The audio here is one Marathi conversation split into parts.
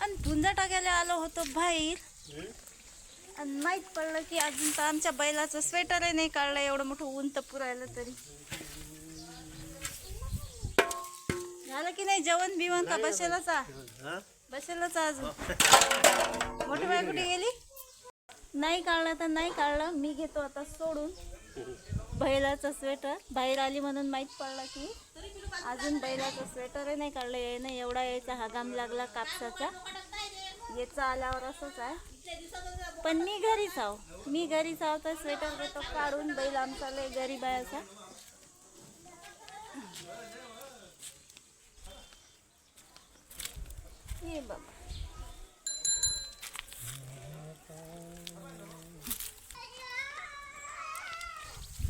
आणि धुंजा टाकायला आलो होतो बाहेर आणि माहीत पडलं की अजून तर आमच्या बैलाचं स्वेटरही नाही काढलं. एवढं मोठं ऊन तर पुरायला तरी झालं की नाही जेवण बिवण का बसेलच बसेलच अजून. मोठी बाई कुठे गेली? नाही काढलं तर नाही काढलं. मी घेतो आता सोडून बैलाचं स्वेटर. बाहेर आली म्हणून माहीत पडलं की अजून बैलाचं स्वेटरही नाही काढलं. यायनं एवढा यायचा हगाम लागला कापसाचा. याचा आल्यावर असंच आहे. पण मी घरीच आहो. तर स्वेटर घेतो काढून. बैल आमचा लय गरीब आहे असा. ये बाबा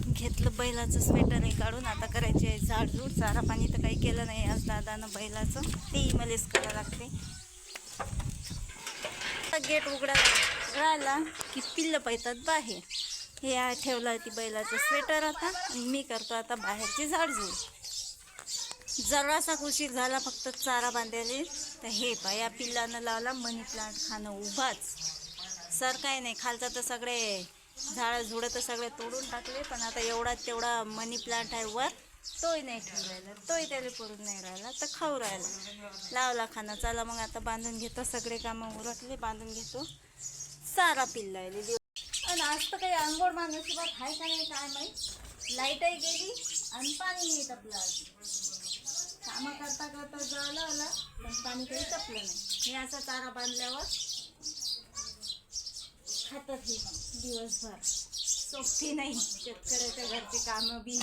घेतलं बैलाचं स्वेटर काढून. आता करायची आहे झाडझूड. चारा पाणी तर काही केलं नाही आज दादानं बैलाचं. तेही मलाच करावं लागते. गेट उघडायला की पिल्लं पाहतात बाहेर. हे ठेवलं ती बैलाचं स्वेटर आता. मी करतो आता बाहेरची झाडझूड. जरासा उशीर झाला फक्त चारा बांधायला. तर हे पा या पिल्लानं लावला मनी प्लांट खाणं उभाच. सर काय नाही खालचा तर सगळे झाडं झुडं तर सगळे तोडून टाकले. पण आता एवढा तेवढा मनी प्लांट आहे वर, तोही नाही ठेवून राहिला. तोही त्याला पडून नाही राहिला तर खाऊ राहिला. लावला खाणं. चला मग आता बांधून घेतो. सगळे कामं उरकले बांधून घेतो. चारा पिल्लायले. आणि आज तर काही अंघोळ नशिबात आहे का नाही काय माहीत. लाईटही गेली आणि पाणी नाही तपलं. आज कामं करता करता जळलं आला पण पाणी काही तपलं नाही. हे असा चारा बांधल्यावर खातात हे मग दिवसभर. सोपी नाही शेतकऱ्याच्या घरची कामं बी.